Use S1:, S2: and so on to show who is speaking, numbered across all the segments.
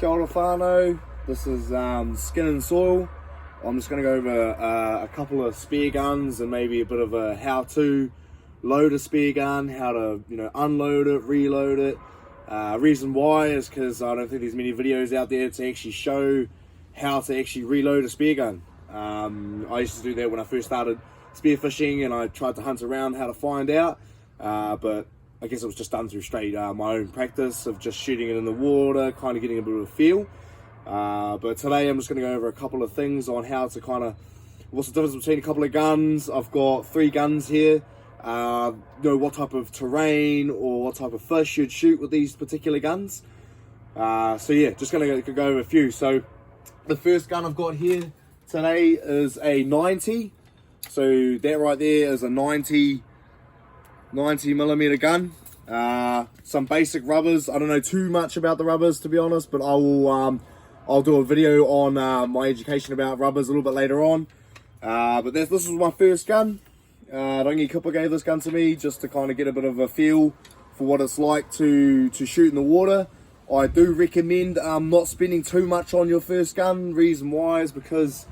S1: Kia ora whānau. This is Skin and Soil. I'm just going to go over a couple of spear guns and maybe a bit of a how-to load a spear gun, how to unload it, reload it. Reason why is because I don't think there's many videos out there to actually show how to actually reload a spear gun. I used to do that when I first started spearfishing, and I tried to hunt around how to find out, but I guess it was just done through straight my own practice of just shooting it in the water, kind of getting a bit of a feel. But today I'm just going to go over a couple of things on how to what's the difference between a couple of guns. I've got 3 guns here. What type of terrain or what type of fish you'd shoot with these particular guns. So yeah, just going to go over a few. So the first gun I've got here today is a 90. So that right there is a 90 millimeter gun. Some basic rubbers. I don't know too much about the rubbers, to be honest, but I'll do a video on my education about rubbers a little bit later on. But this was my first gun. Rangi Kupa gave this gun to me just to kind of get a bit of a feel for what it's like to shoot in the water. I do recommend not spending too much on your first gun. Reason why is because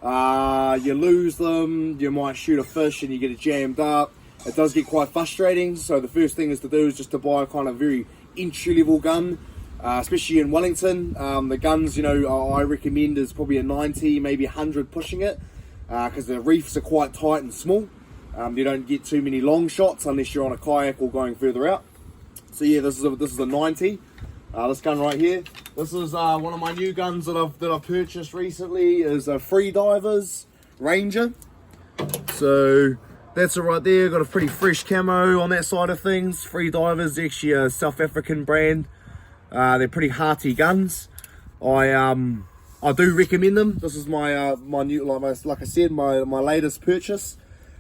S1: you lose them, you might shoot a fish and you get it jammed up. It does get quite frustrating, so the first thing is to do is just to buy a kind of very entry level gun, especially in Wellington. The guns, I recommend is probably a 90, maybe 100 pushing it, because the reefs are quite tight and small. You don't get too many long shots unless you're on a kayak or going further out. So yeah, this is a 90. This gun right here. This is one of my new guns that I've purchased recently. Is a Freedivers Ranger. So that's it right there. Got a pretty fresh camo on that side of things. Freedivers, actually a South African brand. They're pretty hearty guns. I do recommend them. This is my my new, like I said, my latest purchase.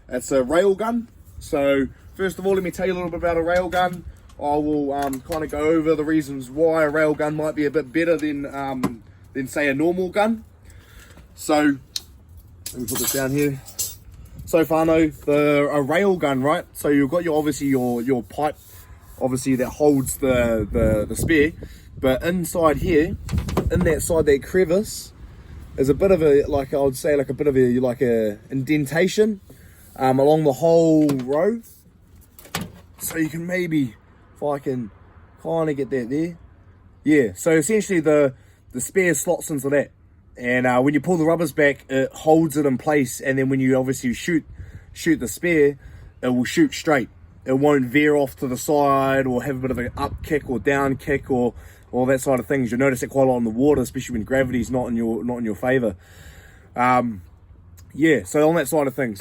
S1: It's a railgun. So first of all, let me tell you a little bit about a railgun. I will kind of go over the reasons why a railgun might be a bit better than say a normal gun. So let me put this down here. So whānau, a railgun, right? So you've got obviously your pipe, obviously that holds the spear, but inside here, in that side, that crevice, is a bit of a a indentation along the whole row. So you can maybe, if I can kind of get that there. Yeah, so essentially the spear slots into that. And when you pull the rubbers back, it holds it in place. And then when you obviously shoot the spear, it will shoot straight. It won't veer off to the side or have a bit of an up kick or down kick or all that side of things. You'll notice it quite a lot in the water, especially when gravity's not in your favor. Yeah, so on that side of things,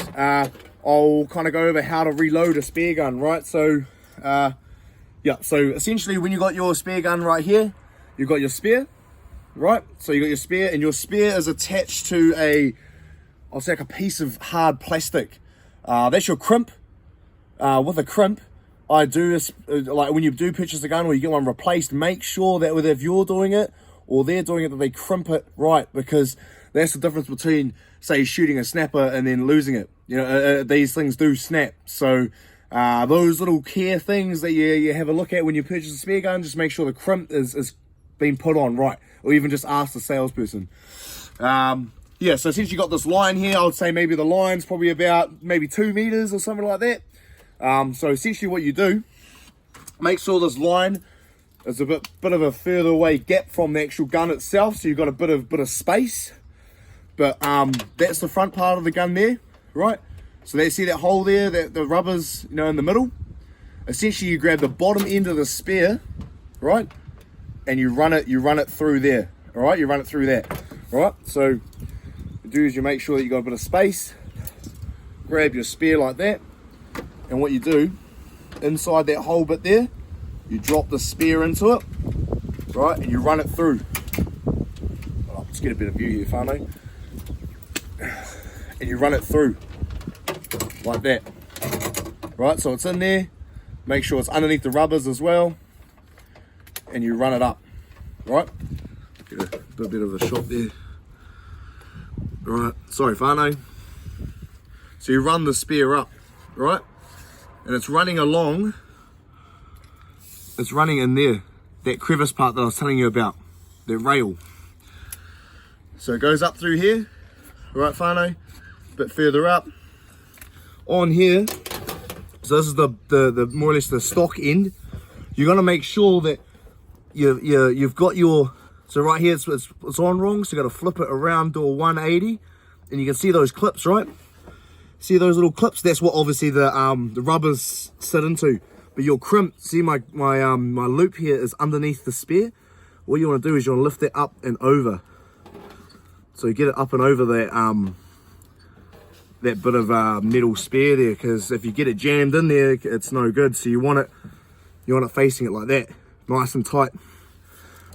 S1: I'll kind of go over how to reload a spear gun, right? So, yeah, so essentially when you got your spear gun right here, you've got your spear, right? So you got your spear, and your spear is attached to I'll say like a piece of hard plastic. That's your crimp. With a crimp, I do is, like when you do purchase a gun or you get one replaced, make sure that whether if you're doing it or they're doing it, that they crimp it right, because that's the difference between, say, shooting a snapper and then losing it. These things do snap. So those little care things that you have a look at when you purchase a spear gun, just make sure the crimp is being put on right, or even just ask the salesperson. Yeah, so since you got this line here, I would say maybe the line's probably about maybe 2 meters or something like that. So essentially what you do, make sure this line is a bit of a further away gap from the actual gun itself, so you've got a bit of space. But that's the front part of the gun there, right? So they see that hole there, that the rubber's in the middle. Essentially you grab the bottom end of the spear, right? And you run it through there. All right, you run it through that. All right, so what you do is you make sure that you got a bit of space. Grab your spear like that, and what you do, inside that hole bit there, you drop the spear into it, right, and you run it through. Let's get a bit of view here, whānau. And you run it through like that, right? So it's in there. Make sure it's underneath the rubbers as well, and you run it up, right? Get a bit of a shot there. Right, sorry whānau. So you run the spear up, right? And it's running along, it's running in there, that crevice part that I was telling you about. the rail. So it goes up through here, right, whānau, a bit further up. On here, so this is the more or less the stock end. You're gonna make sure that you've got your, so right here it's on wrong, so you gotta flip it around to a 180, and you can see those clips, right? See those little clips? That's what obviously the rubbers sit into. But your crimp, see my loop here is underneath the spare. What you want to do is you want to lift that up and over. So you get it up and over that that bit of metal spare there, because if you get it jammed in there, it's no good. So you want it facing it like that, nice and tight.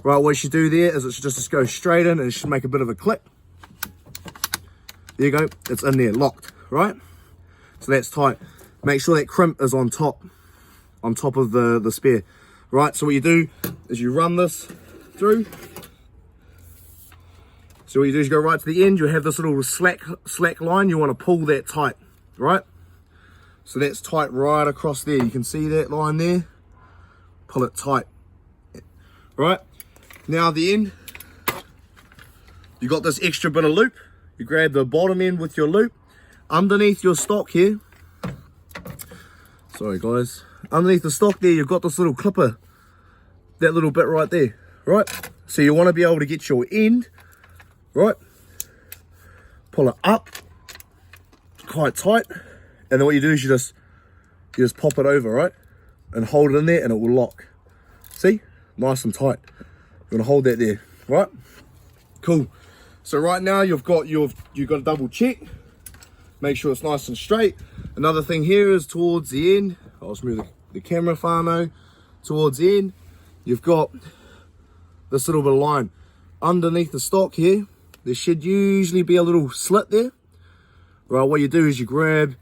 S1: Right, what you should do there is it should just go straight in, and it should make a bit of a click. There you go, it's in there, locked, right? So that's tight. Make sure that crimp is on top of the spare. Right, so what you do is you run this through. So what you do is you go right to the end, you have this little slack line, you want to pull that tight, right? So that's tight right across there. You can see that line there. Pull it tight. Right? Now the end, you got this extra bit of loop. You grab the bottom end with your loop. Underneath your stock here, sorry guys, underneath the stock there, you've got this little clipper, that little bit right there, right? So you want to be able to get your end, right? Pull it up quite tight, and then what you do is you just pop it over, right? And hold it in there, and it will lock. See? Nice and tight. You want to hold that there, right? Cool. So right now you've got to double check, make sure it's nice and straight. Another thing here is towards the end, I'll just move the camera, whānau, towards the end, you've got this little bit of line. Underneath the stock here, there should usually be a little slit there. Right, what you do is you grab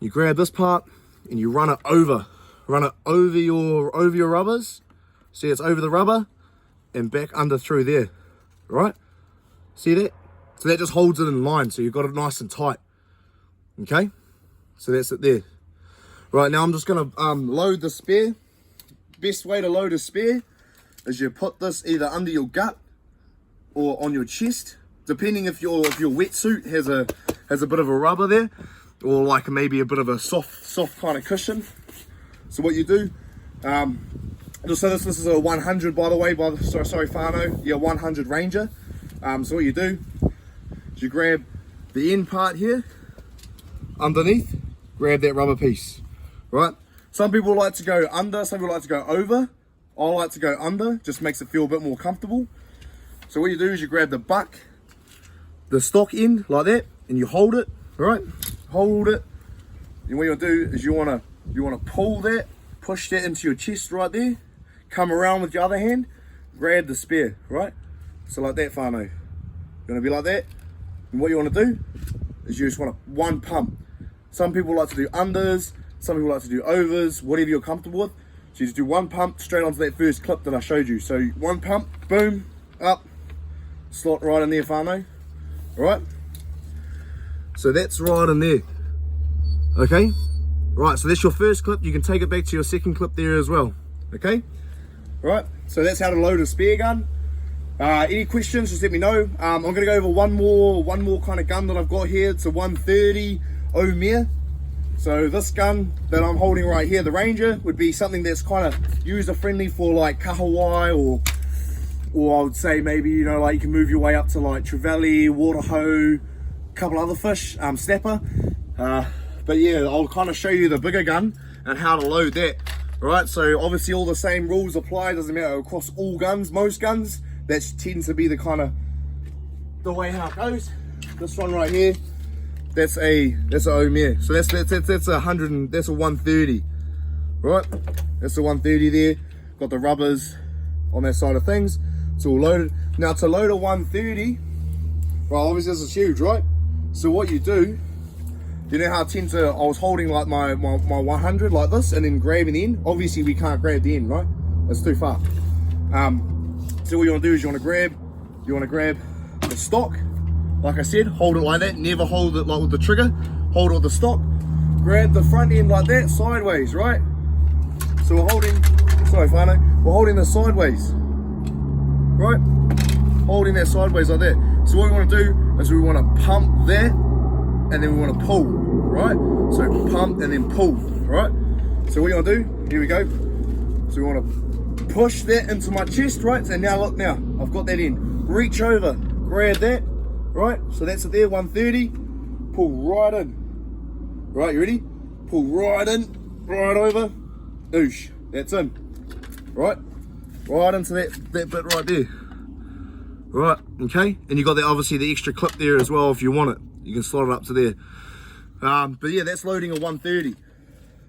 S1: this part and you run it over your rubbers. See, it's over the rubber and back under through there, right? See that? So that just holds it in line, so you've got it nice and tight. Okay, so that's it there. Right, now I'm just gonna load the spare. Best way to load a spare is you put this either under your gut or on your chest, depending if your wetsuit has a bit of a rubber there, or like maybe a bit of a soft kind of cushion. So what you do, so this is a 100, by the way, sorry whānau, yeah, 100 Ranger. So what you do is you grab the end part here, underneath, grab that rubber piece, right? Some people like to go under, some people like to go over. I like to go under, just makes it feel a bit more comfortable. So what you do is you grab the stock end like that, and you hold it, right? Hold it. And what you want to do is you want to pull that, push that into your chest right there. Come around with your other hand, grab the spare, right? So like that, whānau. You want to be like that. And what you want to do is you just want to one pump. Some people like to do unders, some people like to do overs, whatever you're comfortable with. So you just do one pump straight onto that first clip that I showed you. So one pump, boom, up, slot right in there, whānau. Alright? So that's right in there. Okay? Right, so that's your first clip. You can take it back to your second clip there as well. Okay? Right, so that's how to load a spare gun. Any questions, just let me know. I'm going to go over one more kind of gun that I've got here. It's a 130 Omer. So this gun that I'm holding right here, the Ranger, would be something that's kind of user friendly for like kahawai, or I would say maybe, you know, like you can move your way up to like trevally, water hoe, a couple other fish, snapper. But yeah, I'll kind of show you the bigger gun and how to load that. Right, so obviously all the same rules apply, doesn't matter across all guns, most guns. That tends to be the kind of the way how it goes. This one right here, that's a Omer. So that's a 100, that's a 130. Right, that's a 130 there. Got the rubbers on that side of things. It's all loaded. Now to load a 130, well obviously this is huge, right? So what you do, you know how I was holding like my 100 like this and then grabbing the end. Obviously we can't grab the end, right? That's too far. So what you want to do is you want to grab the stock. Like I said, hold it like that. Never hold it like with the trigger. Hold it with the stock. Grab the front end like that, sideways, right? So we're holding, sorry whānau, we're holding this sideways. right? Holding that sideways like that. So what we want to do is we want to pump that, and then we want to pull, right? So pump and then pull, right? So what you want to do, here we go. So we want to push that into my chest, right? So now look, now I've got that in. Reach over, grab that, right? So that's it there, 130. Pull right in. Right, you ready? Pull right in, right over. Oosh, that's in. Right? Right into that bit right there. Right, okay? And you got that, obviously the extra clip there as well if you want it. You can slot it up to there. But yeah, that's loading a 130.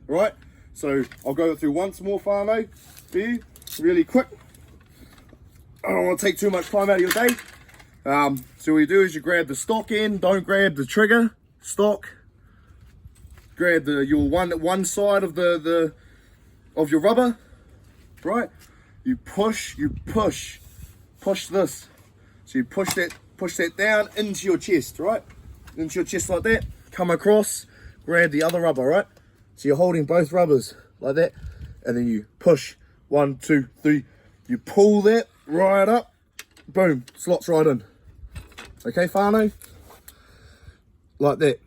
S1: Right? So I'll go through once more, whānau, for you, really quick. I don't want to take too much time out of your day. So what you do is you grab the stock end, don't grab the trigger, stock. Grab your one side of of your rubber, right? You push this. So you push that down into your chest, right? Into your chest like that. Come across, grab the other rubber, right? So you're holding both rubbers like that, and then you push 1, 2, 3. You pull that right up, boom, slots right in. Okay, whānau? Like that.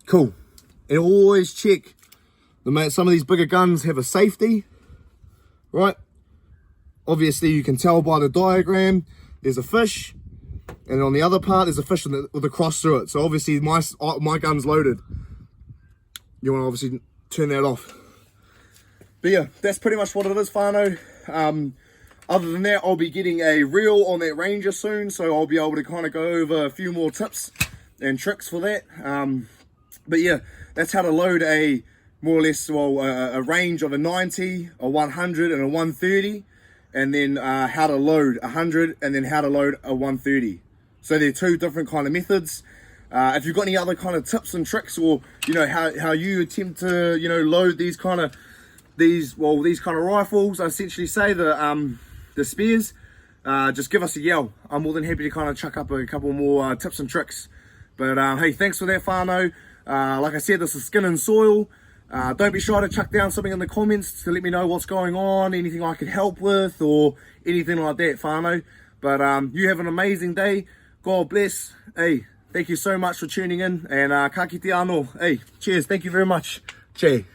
S1: Cool. And always check. Some of these bigger guns have a safety, right? Obviously, you can tell by the diagram. There's a fish, and on the other part, there's a fish with a cross through it. So obviously, my gun's loaded. You want to obviously turn that off. But yeah, that's pretty much what it is, whānau. Other than that, I'll be getting a reel on that Ranger soon, so I'll be able to kind of go over a few more tips and tricks for that. But yeah, that's how to load a more or less, well, a range of a 90, a 100, and a 130, and then how to load 100, and then how to load a 130. So they're two different kind of methods. If you've got any other kind of tips and tricks, or you know how you attempt to load these kind of rifles, I essentially say the spears, just give us a yell. I'm more than happy to kind of chuck up a couple more tips and tricks. But hey, thanks for that, whānau. Like I said, this is Skin and Soil. Don't be shy to chuck down something in the comments to let me know what's going on, anything I can help with, or anything like that, whānau. But you have an amazing day. God bless. Hey, thank you so much for tuning in, and ka kite anō. Hey, cheers. Thank you very much. Che.